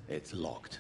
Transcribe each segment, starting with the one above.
It's locked.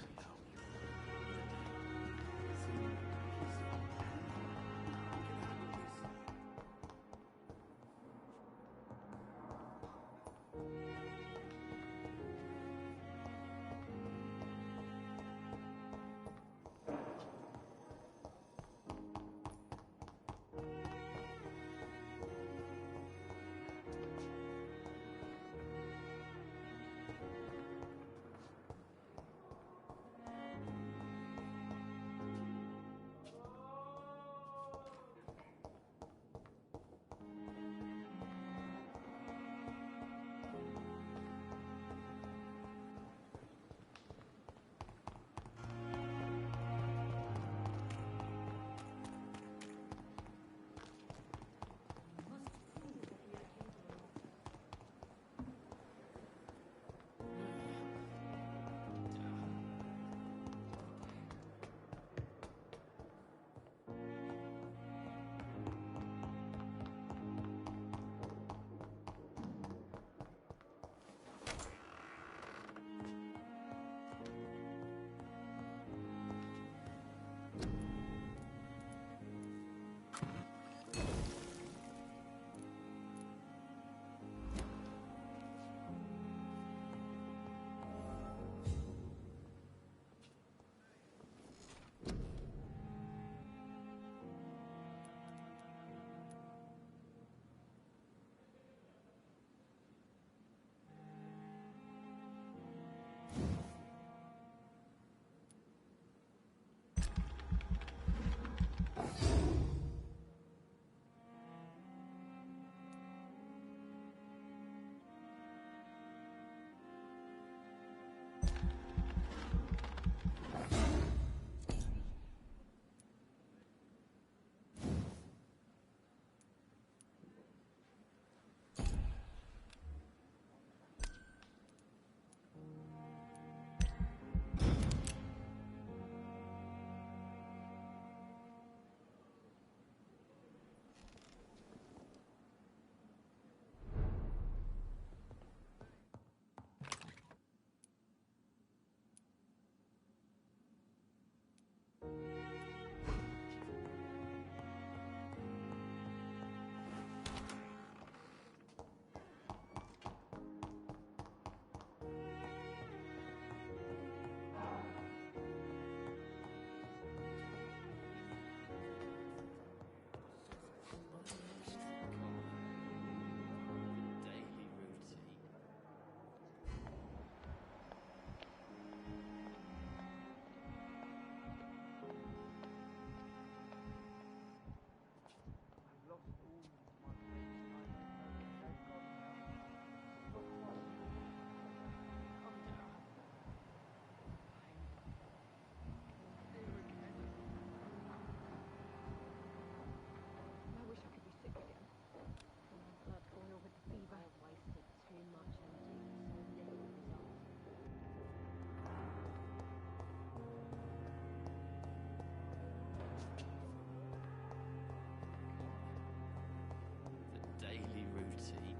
Daily routine.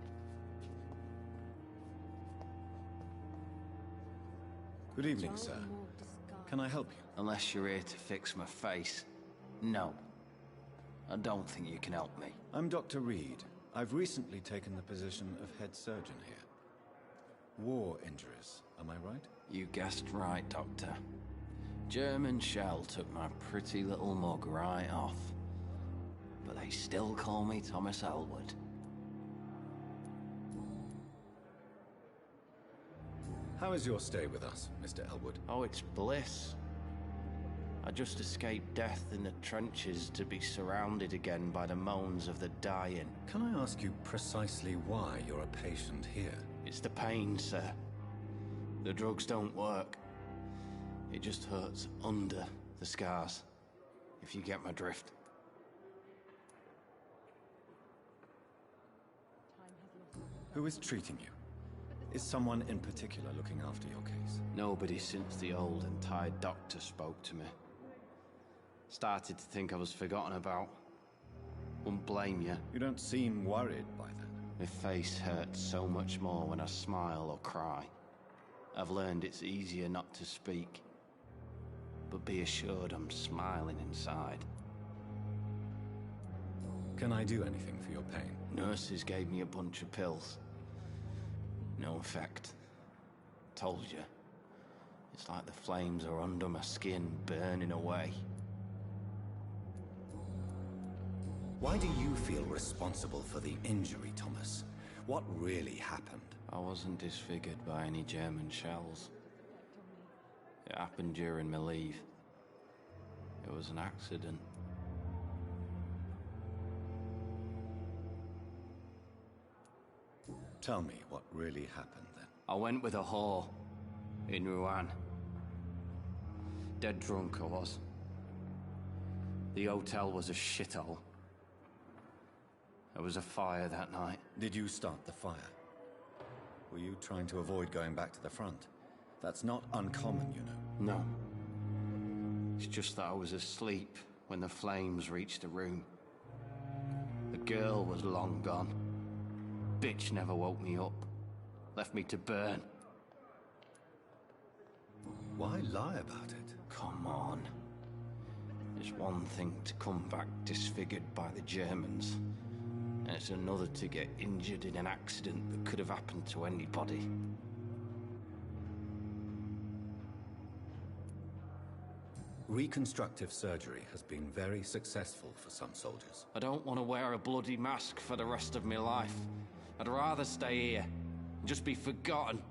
Good evening, sir. Can I help you? Unless you're here to fix my face. No. I don't think you can help me. I'm Dr. Reed. I've recently taken the position of head surgeon here. War injuries, am I right? You guessed right, Doctor. German shell took my pretty little mug right off. But they still call me Thomas Elwood. How is your stay with us, Mr. Elwood? Oh, it's bliss. I just escaped death in the trenches to be surrounded again by the moans of the dying. Can I ask you precisely why you're a patient here? It's the pain, sir. The drugs don't work. It just hurts under the scars, if you get my drift. Who is treating you? Is someone in particular looking after your case? Nobody since the old and tired doctor spoke to me. Started to think I was forgotten about. Wouldn't blame you. You don't seem worried by that. My face hurts so much more when I smile or cry. I've learned it's easier not to speak, but be assured I'm smiling inside. Can I do anything for your pain? Nurses gave me a bunch of pills. No effect. Told you. It's like the flames are under my skin, burning away. Why do you feel responsible for the injury, Thomas? What really happened? I wasn't disfigured by any German shells. It happened during my leave. It was an accident. Tell me what really happened then. I went with a whore in Rouen. Dead drunk I was. The hotel was a shithole. There was a fire that night. Did you start the fire? Were you trying to avoid going back to the front? That's not uncommon, you know. No. It's just that I was asleep when the flames reached the room. The girl was long gone. Bitch never woke me up. Left me to burn. Why lie about it? Come on. It's one thing to come back disfigured by the Germans, and it's another to get injured in an accident that could have happened to anybody. Reconstructive surgery has been very successful for some soldiers. I don't want to wear a bloody mask for the rest of my life. I'd rather stay here and just be forgotten.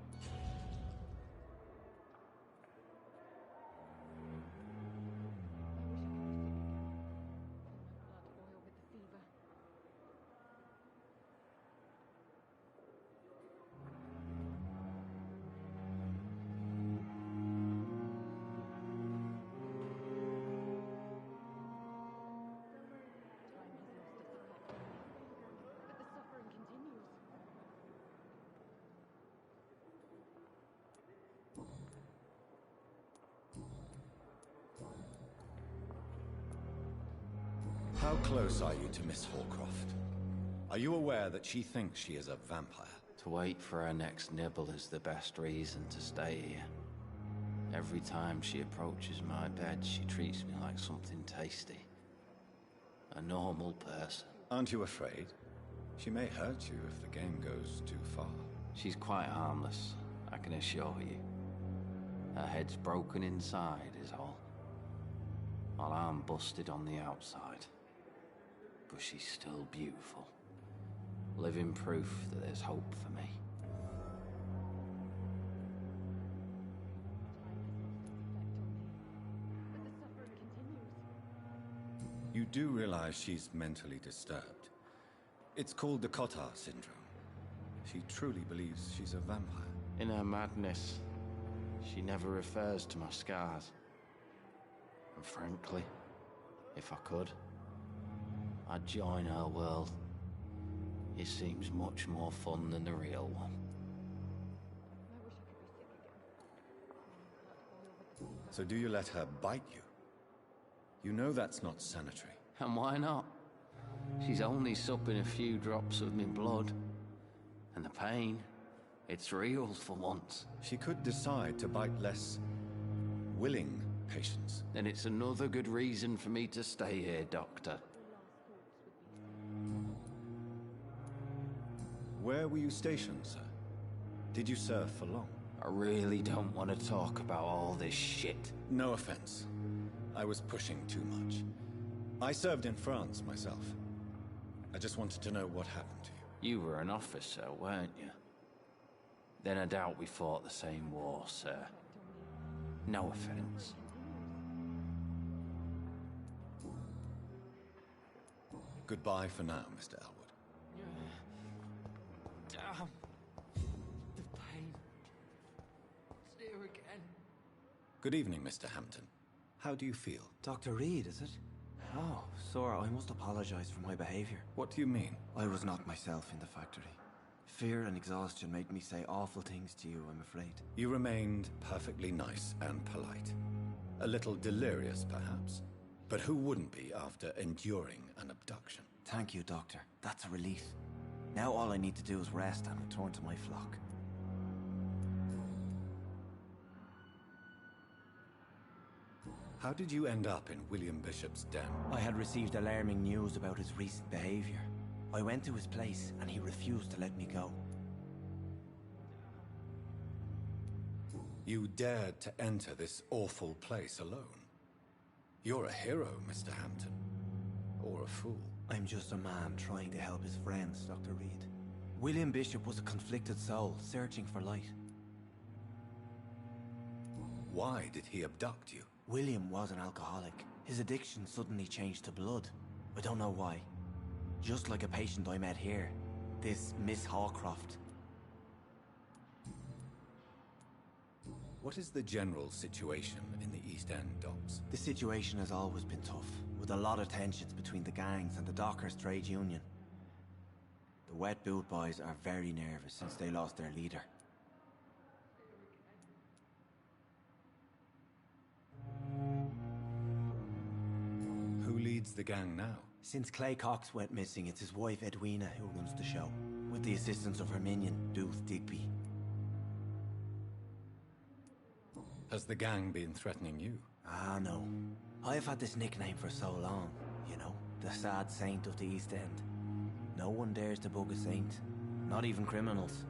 How close are you to Miss Horcroft? Are you aware that she thinks she is a vampire? To wait for her next nibble is the best reason to stay here. Every time she approaches my bed, she treats me like something tasty. A normal person. Aren't you afraid? She may hurt you if the game goes too far. She's quite harmless, I can assure you. Her head's broken inside is all, while I'm busted on the outside. But she's still beautiful. Living proof that there's hope for me. You do realize she's mentally disturbed. It's called the Cotard syndrome. She truly believes she's a vampire. In her madness, she never refers to my scars. And frankly, if I could, I'd join her world. It seems much more fun than the real one. So do you let her bite you? You know that's not sanitary. And why not? She's only supping a few drops of my blood. And the pain, it's real for once. She could decide to bite less willing patients. Then it's another good reason for me to stay here, Doctor. Where were you stationed, sir? Did you serve for long? I really don't want to talk about all this shit. No offense. I was pushing too much. I served in France myself. I just wanted to know what happened to you. You were an officer, weren't you? Then I doubt we fought the same war, sir. No offense. Goodbye for now, Mr. Elwood. Damn. The pain. It's here again. Good evening, Mr. Hampton. How do you feel? Dr. Reed, is it? Oh, Sora, I must apologize for my behavior. What do you mean? I was not myself in the factory. Fear and exhaustion made me say awful things to you, I'm afraid. You remained perfectly nice and polite. A little delirious, perhaps. But who wouldn't be after enduring an abduction? Thank you, Doctor. That's a relief. Now all I need to do is rest and return to my flock. How did you end up in William Bishop's den? I had received alarming news about his recent behavior. I went to his place and he refused to let me go. You dared to enter this awful place alone. You're a hero, Mr. Hampton. Or a fool. I'm just a man trying to help his friends, Dr. Reed. William Bishop was a conflicted soul, searching for light. Why did he abduct you? William was an alcoholic. His addiction suddenly changed to blood. I don't know why. Just like a patient I met here. This Miss Hawcroft. What is the general situation in the East End docks? The situation has always been tough, with a lot of tensions between the gangs and the Dockers trade union. The Wet Boot Boys are very nervous since they lost their leader. Who leads the gang now? Since Clay Cox went missing, it's his wife Edwina who runs the show, with the assistance of her minion, Dooth Digby. Has the gang been threatening you? Ah, no. I've had this nickname for so long, you know, the sad saint of the East End. No one dares to bug a saint, not even criminals.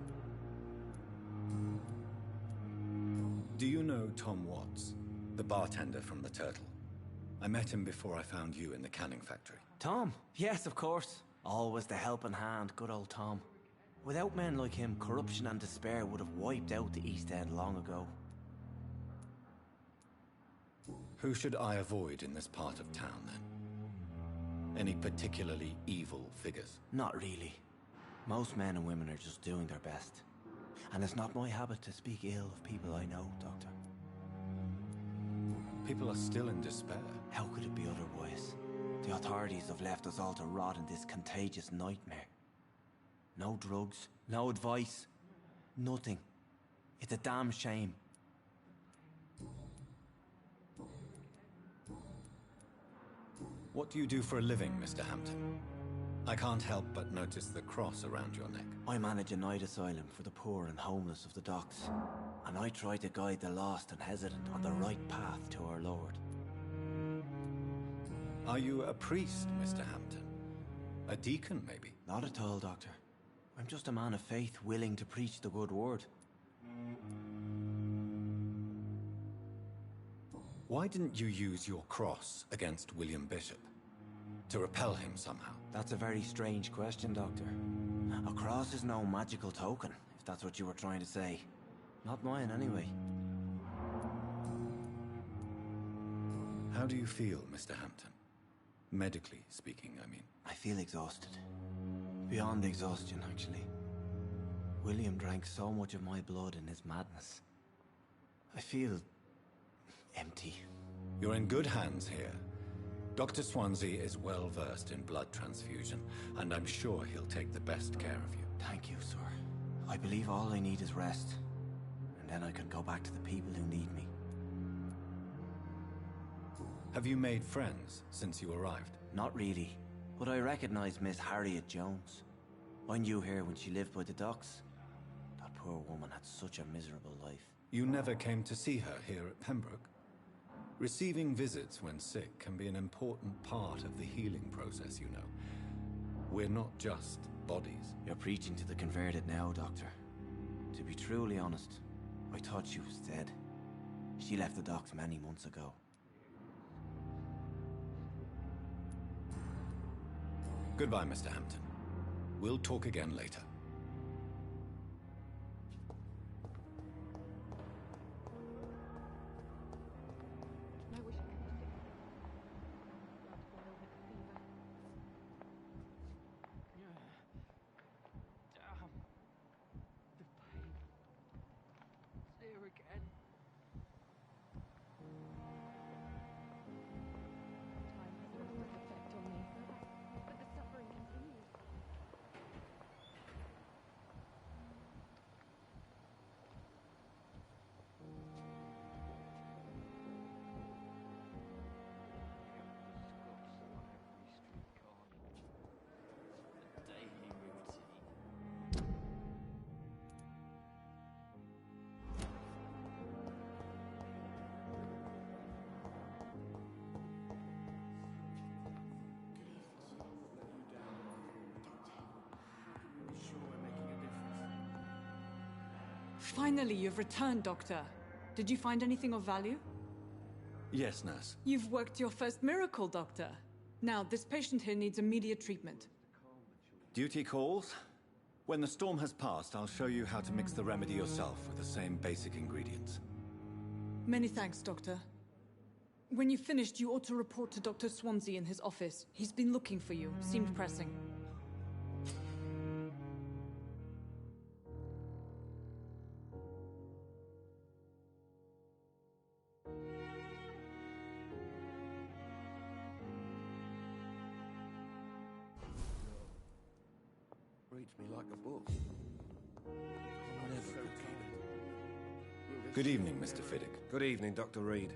Do you know Tom Watts, the bartender from the Turtle? I met him before I found you in the canning factory. Tom? Yes, of course. Always the helping hand, good old Tom. Without men like him, corruption and despair would have wiped out the East End long ago. Who should I avoid in this part of town, then? Any particularly evil figures? Not really. Most men and women are just doing their best. And it's not my habit to speak ill of people I know, Doctor. People are still in despair. How could it be otherwise? The authorities have left us all to rot in this contagious nightmare. No drugs, no advice, nothing. It's a damn shame. What do you do for a living, Mr. Hampton? I can't help but notice the cross around your neck. I manage a night asylum for the poor and homeless of the docks. And I try to guide the lost and hesitant on the right path to our Lord. Are you a priest, Mr. Hampton? A deacon, maybe? Not at all, Doctor. I'm just a man of faith willing to preach the good word. Why didn't you use your cross against William Bishop? To repel him somehow? That's a very strange question, Doctor. A cross is no magical token, if that's what you were trying to say. Not mine, anyway. How do you feel, Mr. Hampton? Medically speaking, I mean. I feel exhausted. Beyond exhaustion, actually. William drank so much of my blood in his madness. I feel empty. You're in good hands here. Dr. Swansea is well versed in blood transfusion, and I'm sure he'll take the best care of you. Thank you, sir. I believe all I need is rest. And then I can go back to the people who need me. Have you made friends since you arrived? Not really, but I recognize Miss Harriet Jones. I knew her when she lived by the docks. That poor woman had such a miserable life. You never came to see her here at Pembroke? Receiving visits when sick can be an important part of the healing process, you know. We're not just bodies. You're preaching to the converted now, Doctor. To be truly honest, I thought she was dead. She left the docks many months ago. Goodbye, Mr. Hampton. We'll talk again later. Finally, you've returned, Doctor. Did you find anything of value? Yes, nurse. You've worked your first miracle, Doctor. Now, this patient here needs immediate treatment. Duty calls. When the storm has passed, I'll show you how to mix the remedy yourself with the same basic ingredients. Many thanks, Doctor. When you've finished, you ought to report to Dr. Swansea in his office. He's been looking for you. Seemed pressing. Reads me like a book. I never could keep it. Good evening, Mr. Fiddick. Good evening, Dr. Reed.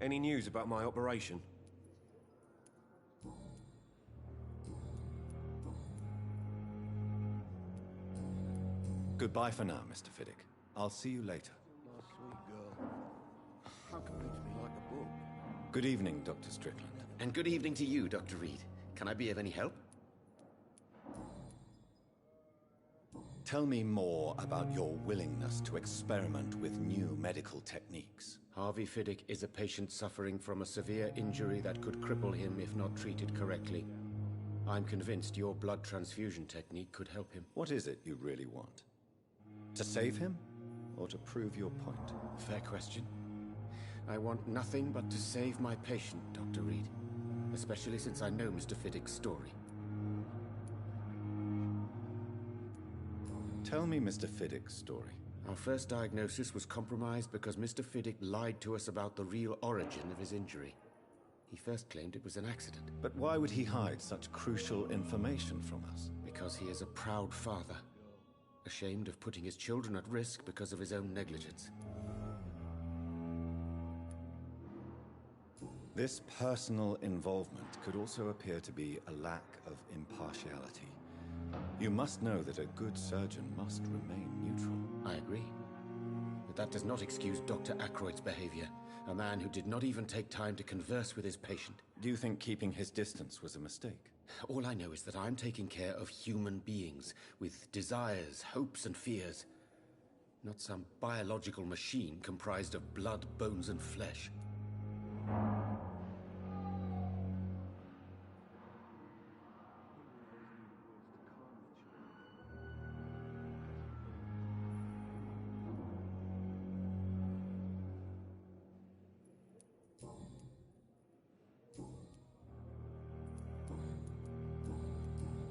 Any news about my operation? Goodbye for now, Mr. Fiddick. I'll see you later. My sweet girl. How can reads me like a book? Good evening, Dr. Strickland. And good evening to you, Dr. Reed. Can I be of any help? Tell me more about your willingness to experiment with new medical techniques. Harvey Fiddick is a patient suffering from a severe injury that could cripple him if not treated correctly. I'm convinced your blood transfusion technique could help him. What is it you really want? To save him, or to prove your point? Fair question. I want nothing but to save my patient, Dr. Reed. Especially since I know Mr. Fiddick's story. Tell me Mr. Fiddick's story. Our first diagnosis was compromised because Mr. Fiddick lied to us about the real origin of his injury. He first claimed it was an accident. But why would he hide such crucial information from us? Because he is a proud father, ashamed of putting his children at risk because of his own negligence. This personal involvement could also appear to be a lack of impartiality. You must know that a good surgeon must remain neutral. I agree. But that does not excuse Dr. Aykroyd's behavior, a man who did not even take time to converse with his patient. Do you think keeping his distance was a mistake? All I know is that I'm taking care of human beings with desires, hopes, and fears. Not some biological machine comprised of blood, bones, and flesh.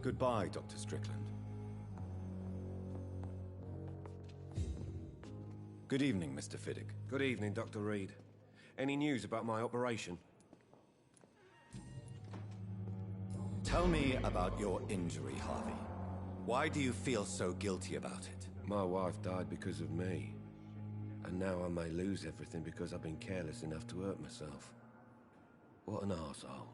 Goodbye, Dr. Strickland. Good evening, Mr. Fiddick. Good evening, Dr. Reed. Any news about my operation? Tell me about your injury, Harvey. Why do you feel so guilty about it? My wife died because of me. And now I may lose everything because I've been careless enough to hurt myself. What an arsehole.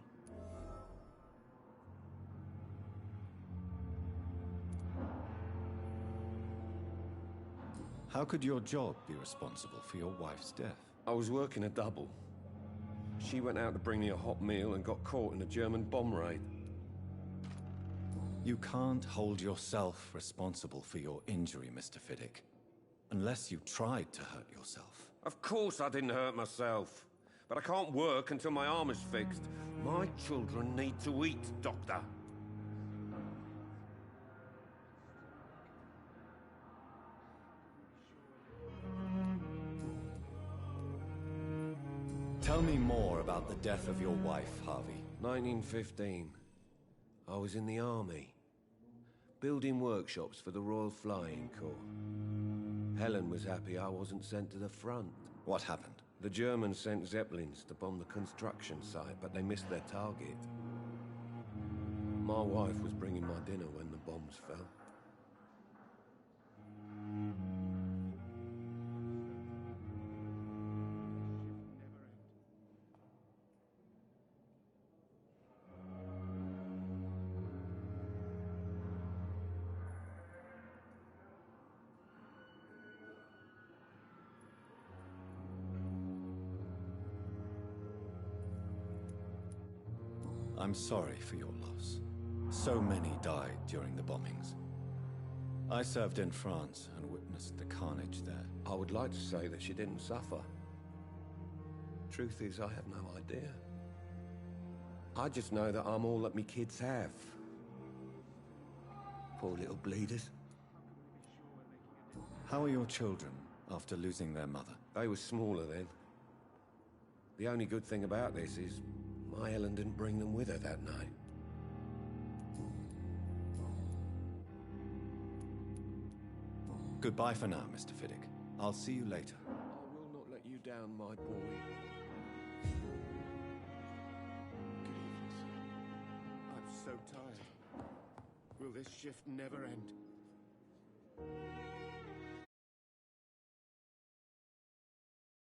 How could your job be responsible for your wife's death? I was working a double. She went out to bring me a hot meal and got caught in a German bomb raid. You can't hold yourself responsible for your injury, Mr. Fiddick. Unless you tried to hurt yourself. Of course I didn't hurt myself. But I can't work until my arm is fixed. My children need to eat, Doctor. Tell me more about the death of your wife, Harvey. 1915. I was in the army. Building workshops for the Royal Flying Corps. Helen was happy I wasn't sent to the front. What happened? The Germans sent Zeppelins to bomb the construction site, but they missed their target. My wife was bringing my dinner when the bombs fell. I'm sorry for your loss. So many died during the bombings. I served in France and witnessed the carnage there. I would like to say that she didn't suffer. Truth is, I have no idea. I just know that I'm all that me kids have. Poor little bleeders. How are your children after losing their mother? They were smaller then. The only good thing about this is my Helen didn't bring them with her that night. Goodbye for now, Mr. Fiddick. I'll see you later. I will not let you down, my boy. Good evening, sir. I'm so tired. Will this shift never end?